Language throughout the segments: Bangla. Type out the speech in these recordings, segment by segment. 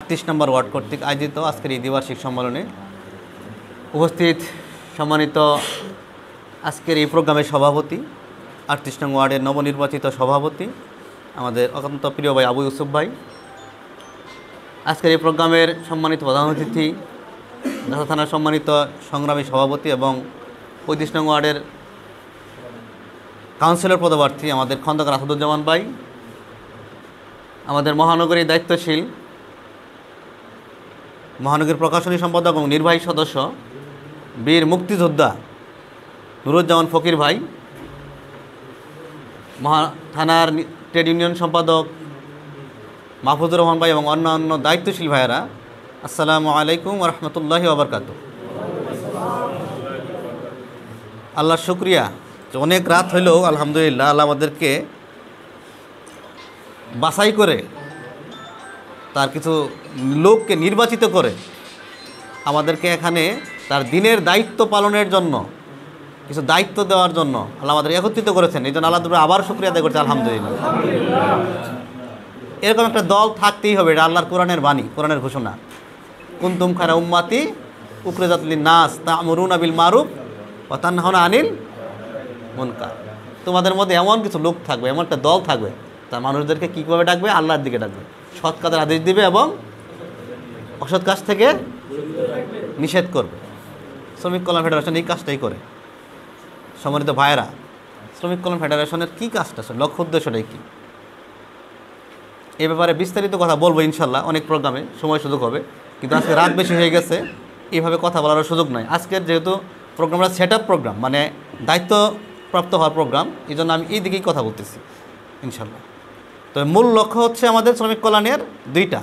38 নম্বর ওয়ার্ড কর্তৃক আয়োজিত আজকের এই দ্বিবার্ষিক সম্মেলনে উপস্থিত সম্মানিত আজকের এই প্রোগ্রামের সভাপতি, 38 নং ওয়ার্ডের নবনির্বাচিত সভাপতি আমাদের অত্যন্ত প্রিয় ভাই আবু ইউসুফ ভাই, আজকের এই প্রোগ্রামের সম্মানিত প্রধান অতিথি ঢাকা থানার সম্মানিত সংগ্রামী সভাপতি এবং 35 নং ওয়ার্ডের কাউন্সিলর পদপ্রার্থী আমাদের খন্দকার আসাদুজ্জামান ভাই, আমাদের মহানগরীর দায়িত্বশীল মহানগরীর প্রকাশনী সম্পাদক এবং নির্বাহী সদস্য বীর মুক্তিযোদ্ধা নুরুজ্জামান ফকির ভাই, থানার ট্রেড ইউনিয়ন সম্পাদক মাহফুজুর রহমান ভাই এবং অন্যান্য দায়িত্বশীল ভাইয়েরা, আসসালামু আলাইকুম ওয়া রাহমাতুল্লাহি ওয়া বারাকাতুহু। আল্লাহর শুকরিয়া, অনেক রাত হইলেও আলহামদুলিল্লাহ আল্লাহ আমাদেরকে বাছাই করে তার কিছু লোককে নির্বাচিত করে আমাদেরকে এখানে তার দিনের দায়িত্ব পালনের জন্য কিছু দায়িত্ব দেওয়ার জন্য আল্লাহ আমাদের একত্রিত করেছেন। এই জন্য আল্লাহ তাআলা আবার শুকরিয়া আদায় করছি আলহামদুলিল্লাহ। এরকম একটা দল থাকতেই হবে, এটা আল্লাহর কোরআনের বাণী, কোরআনের ঘোষণা। কুনতুম খায়রা উম্মাতি উখরিজাত লিন-নাস তা'মুরুনা বিল মারুফ ওয়া তানহাউনা আনিল মুনকার। তোমাদের মধ্যে এমন কিছু লোক থাকবে, এমন একটা দল থাকবে, তার মানুষদেরকে কীভাবে ডাকবে? আল্লাহর দিকে ডাকবে, সৎ কাজের আদেশ দিবে এবং অসৎ কাজ থেকে নিষেধ করবে। শ্রমিক কল্যাণ ফেডারেশন এই কাজটাই করে। সম্মানিত ভাইয়েরা, শ্রমিক কল্যাণ ফেডারেশনের কী কাজটা, লক্ষ্য উদ্দেশ্যটাই কী, এ ব্যাপারে বিস্তারিত কথা বলবো ইনশাল্লাহ অনেক প্রোগ্রামে, সময় সুযোগ হবে। কিন্তু আজকে রাত বেশি হয়ে গেছে, এইভাবে কথা বলারও সুযোগ নয়। আজকের যেহেতু প্রোগ্রামটা সেট আপ প্রোগ্রাম, মানে দায়িত্বপ্রাপ্ত হওয়ার প্রোগ্রাম, এই জন্য আমি এই দিকেই কথা বলতেছি ইনশাল্লাহ। তো মূল লক্ষ্য হচ্ছে আমাদের শ্রমিক কল্যাণের দুইটা,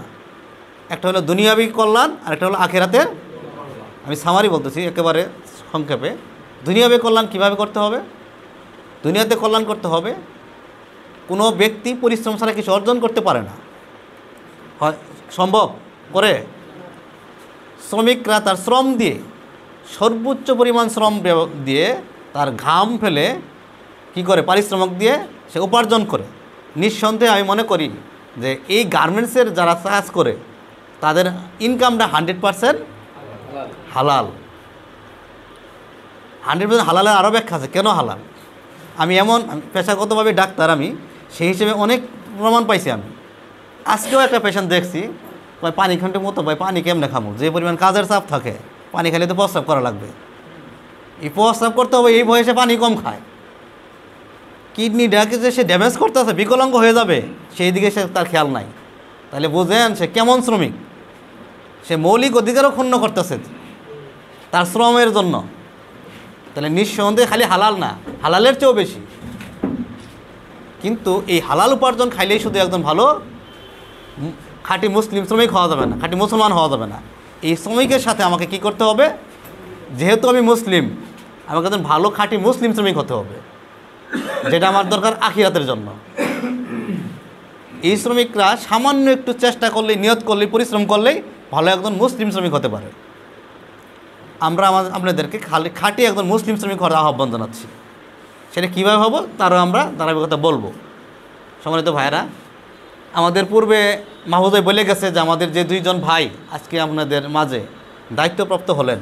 একটা হলো দুনিয়াবী কল্যাণ আর একটা হলো আখিরাতের। আমি সামারি বলতেছি একেবারে সংক্ষেপে। দুনিয়াবী কল্যাণ কীভাবে করতে হবে? দুনিয়াতে কল্যাণ করতে হবে। কোনো ব্যক্তি পরিশ্রম ছাড়া কিছু অর্জন করতে পারে না, হয় সম্ভব করে? শ্রমিকরা তার শ্রম দিয়ে, সর্বোচ্চ পরিমাণ শ্রম দিয়ে, তার ঘাম ফেলে কি করে, পারিশ্রমিক দিয়ে সে উপার্জন করে। নিঃসন্দেহে আমি মনে করি যে এই গার্মেন্টসের যারা কাজ করে তাদের ইনকামটা 100% হালাল। 100% হালালের আরও ব্যাখ্যা আছে কেন হালাল। আমি পেশাগতভাবে ডাক্তার, আমি সেই হিসেবে অনেক প্রমাণ পাইছি। আমি আজকেও একটা পেশেন্ট দেখছি, পানি ঘন্টার মতো ভাই পানি কেমনে খামো, যে পরিমাণ কাজের চাপ থাকে, পানি খাইলে তো প্রস্রাব করা লাগবে। এই প্রস্রাব করতে হবে, এই বয়সে পানি কম খায়, কিডনিটাকে যে সে ড্যামেজ করতেছে, বিকলাঙ্গ হয়ে যাবে, সেই দিকে সে তার খেয়াল নাই। তাহলে বুঝেন সে কেমন শ্রমিক। সে মৌলিক অধিকারও ক্ষুণ্ণ করতেছে তার শ্রমের জন্য। তাহলে নিঃসন্দেহে খালি হালাল না, হালালের চেয়েও বেশি। কিন্তু এই হালাল উপার্জন খাইলেই শুধু একজন ভালো খাঁটি মুসলিম শ্রমিক হওয়া যাবে না, খাঁটি মুসলমান হওয়া যাবে না। এই শ্রমিকের সাথে আমাকে কি করতে হবে? যেহেতু আমি মুসলিম, আমাকে একজন ভালো খাঁটি মুসলিম শ্রমিক হতে হবে, যেটা আমার দরকার আখিরাতের জন্য। এই শ্রমিকরা সামান্য একটু চেষ্টা করলেই, নিয়ত করলেই, পরিশ্রম করলেই ভালো একজন মুসলিম শ্রমিক হতে পারে। আমরা আপনাদেরকে খাঁটি একজন মুসলিম শ্রমিক হওয়ার আহ্বান জানাচ্ছি। সেটা কীভাবে হবো তারও আমরা ধারাবাহিকতা বলবো। সম্মানিত ভাইয়েরা, আমাদের পূর্বে মাহফুজ ভাই বলে গেছে যে আমাদের যে দুইজন ভাই আজকে আপনাদের মাঝে দায়িত্বপ্রাপ্ত হলেন,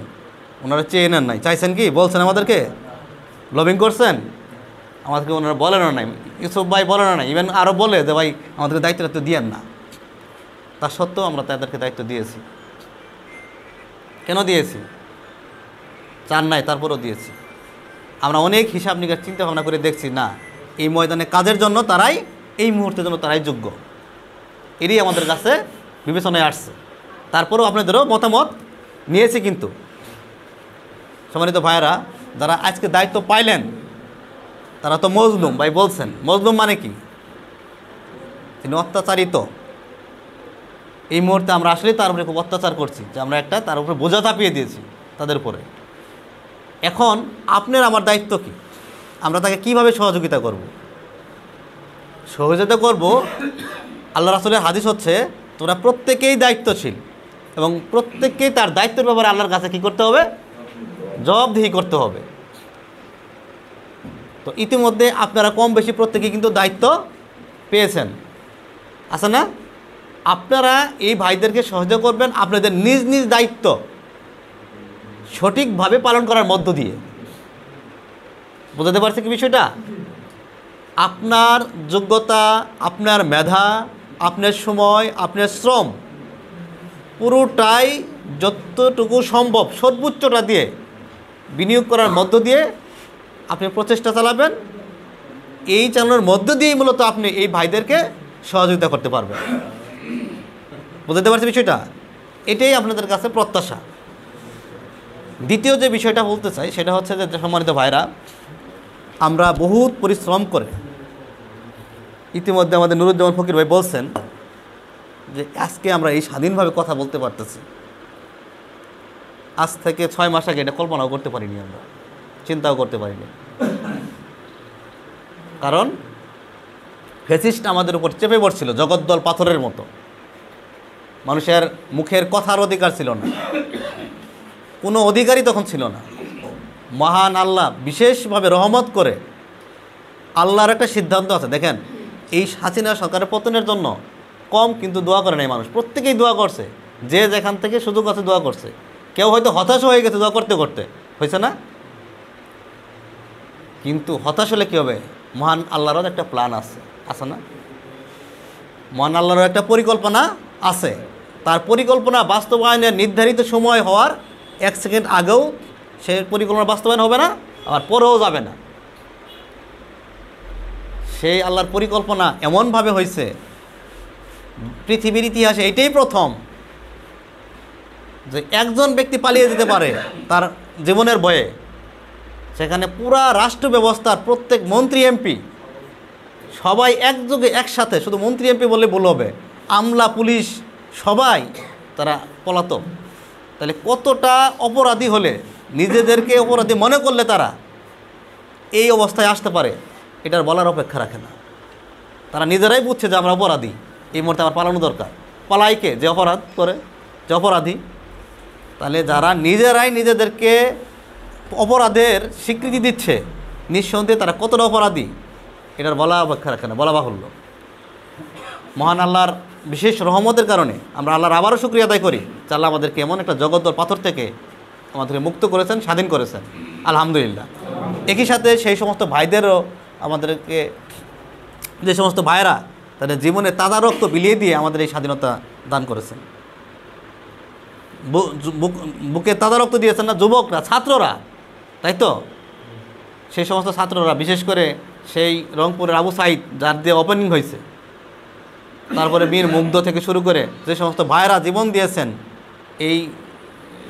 ওনারা চেয়ে নেন নাই, চাইছেন কি, বলছেন আমাদেরকে, লবিং করছেন, আমাদেরকে ওনারা বলেনও নাই। ইউসুফ ভাই বলেনও নাই, ইভেন আরও বলে যে ভাই আমাদেরকে দায়িত্ব দিয়েন না। তা সত্ত্বেও আমরা তাদেরকে দায়িত্ব দিয়েছি। কেন দিয়েছি? চান নাই, তারপরেও দিয়েছি। আমরা অনেক হিসাব নিকাশ চিন্তা ভাবনা করে দেখছি, না, এই ময়দানে কাজের জন্য তারাই, এই মুহূর্তের জন্য তারাই যোগ্য। এরই আমাদের কাছে বিবেচনায় আসছে। তারপরেও আপনাদেরও মতামত নিয়েছি। কিন্তু সম্মানিত ভাইয়েরা, যারা আজকে দায়িত্ব পাইলেন তারা তো মজলুম। ভাই বলছেন মজলুম মানে কি? তিনি অত্যাচারিত। এই মুহূর্তে আমরা আসলে তার উপরে খুব অত্যাচার করছি, যে আমরা একটা তার উপরে বোঝা চাপিয়ে দিয়েছি তাদের উপরে। এখন আপনার আমার দায়িত্ব কি? আমরা তাকে কিভাবে সহযোগিতা করব? সহযোগিতা করব, আল্লাহ রাসূলের হাদিস হচ্ছে, তোমরা প্রত্যেকেই দায়িত্বশীল এবং প্রত্যেককেই তার দায়িত্বের ব্যাপারে আল্লাহর কাছে কী করতে হবে? জবাবদিহি করতে হবে। তো ইতিমধ্যে আপনারা কম বেশি প্রত্যেকেই কিন্তু দায়িত্ব পেয়েছেন, আছে না? আপনারা এই ভাইদেরকে সহযোগিতা করবেন আপনাদের নিজ নিজ দায়িত্ব সঠিকভাবে পালন করার মধ্য দিয়ে। বুঝতে পারছি কি বিষয়টা? আপনার যোগ্যতা, আপনার মেধা, আপনার সময়, আপনার শ্রম পুরোটাই যতটুকু সম্ভব সর্বোচ্চটা দিয়ে বিনিয়োগ করার মধ্য দিয়ে আপনি প্রচেষ্টা চালাবেন। এই চালানোর মধ্য দিয়েই মূলত আপনি এই ভাইদেরকে সহযোগিতা করতে পারবেন। বুঝতে পারছি বিষয়টা? এটাই আপনাদের কাছে প্রত্যাশা। দ্বিতীয় যে বিষয়টা বলতে চাই সেটা হচ্ছে যে সম্মানিত ভাইরা, আমরা বহুত পরিশ্রম করে, ইতিমধ্যে আমাদের নুরুজ্জামান ফকির ভাই বলছেন যে আজকে আমরা এই স্বাধীনভাবে কথা বলতে পারতেছি। আজ থেকে 6 মাস আগে এটা কল্পনাও করতে পারিনি, আমরা চিন্তাও করতে পারিনি। কারণ ফ্যাসিস্ট আমাদের উপর চেপে পড়ছিল জগদ্দল পাথরের মতো। মানুষের মুখের কথার অধিকার ছিল না, কোনো অধিকারই তখন ছিল না। মহান আল্লাহ বিশেষভাবে রহমত করে, আল্লাহর একটা সিদ্ধান্ত আছে। দেখেন, এই হাসিনা সরকারের পতনের জন্য কম কিন্তু দোয়া করে নাই মানুষ, প্রত্যেকেই দোয়া করছে। যে যেখান থেকে সুযোগ আছে দোয়া করছে। কেউ হয়তো হতাশ হয়ে গেছে দোয়া করতে করতে, হয়েছে না? কিন্তু হতাশ হলে কী হবে? মহান আল্লাহরও একটা প্ল্যান আছে, আছে না? মহান আল্লাহরও একটা পরিকল্পনা আছে। তার পরিকল্পনা বাস্তবায়নের নির্ধারিত সময় হওয়ার 1 সেকেন্ড আগেও সেই পরিকল্পনা বাস্তবায়ন হবে না, আবার পরেও যাবে না। সেই আল্লাহর পরিকল্পনা এমনভাবে হয়েছে, পৃথিবীর ইতিহাসে এটাই প্রথম যে একজন ব্যক্তি পালিয়ে যেতে পারে তার জীবনের ভয়ে। সেখানে পুরা রাষ্ট্র ব্যবস্থার প্রত্যেক মন্ত্রী এমপি সবাই একযোগে একসাথে, শুধু মন্ত্রী এমপি বললে ভুল হবে, আমলা পুলিশ সবাই তারা পলাতক। তাহলে কতটা অপরাধী হলে, নিজেদেরকে অপরাধী মনে করলে তারা এই অবস্থায় আসতে পারে, এটার বলার অপেক্ষা রাখে না। তারা নিজেরাই বুঝছে যে আমরা অপরাধী, এই মুহূর্তে আমার পালানো দরকার। পালাইকে যে অপরাধ করে, যে অপরাধী। তাহলে যারা নিজেরাই নিজেদেরকে অপরাধের স্বীকৃতি দিচ্ছে, নিঃসন্দেহে তারা কতটা অপরাধী এটার বলা অপেক্ষা রাখে না, বলা বাহুল্য। মহান আল্লাহর বিশেষ রহমতের কারণে আমরা আল্লাহর আবারও শুকরিয়া আদায় করি যে আল্লাহ আমাদেরকে এমন একটা জগদ্দল পাথর থেকে আমাদেরকে মুক্ত করেছেন, স্বাধীন করেছেন, আলহামদুলিল্লাহ। একই সাথে সেই সমস্ত ভাইদেরও আমাদেরকে, যে সমস্ত ভাইরা তাদের জীবনে তাজা রক্ত বিলিয়ে দিয়ে আমাদের এই স্বাধীনতা দান করেছেন, বুকে তাজা রক্ত দিয়েছেন না যুবকরা, ছাত্ররা, তাই তো? সেই সমস্ত ছাত্ররা, বিশেষ করে সেই রংপুরের আবু সাইদ যার দিয়ে ওপেনিং হয়েছে, তারপরে বীর মুগ্ধ থেকে শুরু করে যে সমস্ত ভাইরা জীবন দিয়েছেন এই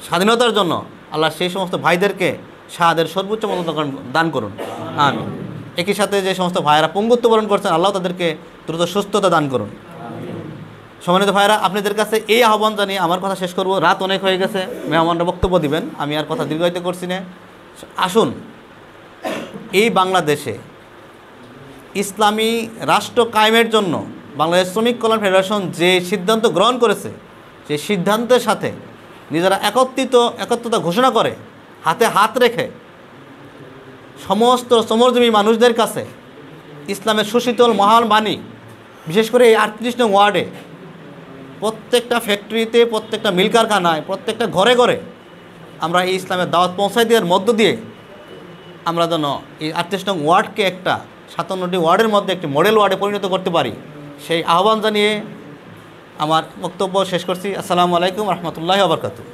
স্বাধীনতার জন্য, আল্লাহ সেই সমস্ত ভাইদেরকে শাহাদের সর্বোচ্চ মর্যাদা দান করুন, আমিন। একই সাথে যে সমস্ত ভাইরা পঙ্গুত্ব বরণ করছেন, আল্লাহ তাদেরকে দ্রুত সুস্থতা দান করুন। সম্মানিত ভাইরা, আপনাদের কাছে এই আহ্বান জানিয়ে আমার কথা শেষ করব। রাত অনেক হয়ে গেছে, মেহমানরা বক্তব্য দিবেন, আমি আর কথা দীর্ঘায়িত করছি না। আসুন, এই বাংলাদেশে ইসলামী রাষ্ট্র কায়েমের জন্য বাংলাদেশ শ্রমিক কল্যাণ ফেডারেশন যে সিদ্ধান্ত গ্রহণ করেছে, সেই সিদ্ধান্তের সাথে নিজেরা একত্রতা ঘোষণা করে, হাতে হাত রেখে সমস্ত শ্রমজীবী মানুষদের কাছে ইসলামের সুশীতল মহান বাণী, বিশেষ করে এই 38 নং ওয়ার্ডে প্রত্যেকটা ফ্যাক্টরিতে, প্রত্যেকটা মিল কারখানায়, প্রত্যেকটা ঘরে ঘরে আমরা এই ইসলামের দাওয়াত পৌঁছাই দেওয়ার মধ্য দিয়ে আমরা যেন এই 38 নং ওয়ার্ডকে একটা 57টি ওয়ার্ডের মধ্যে একটি মডেল ওয়ার্ডে পরিণত করতে পারি, সেই আহ্বান জানিয়ে আমার বক্তব্য শেষ করছি। আসসালামু আলাইকুম রহমতুল্লাহি ওয়া বারাকাতুহু।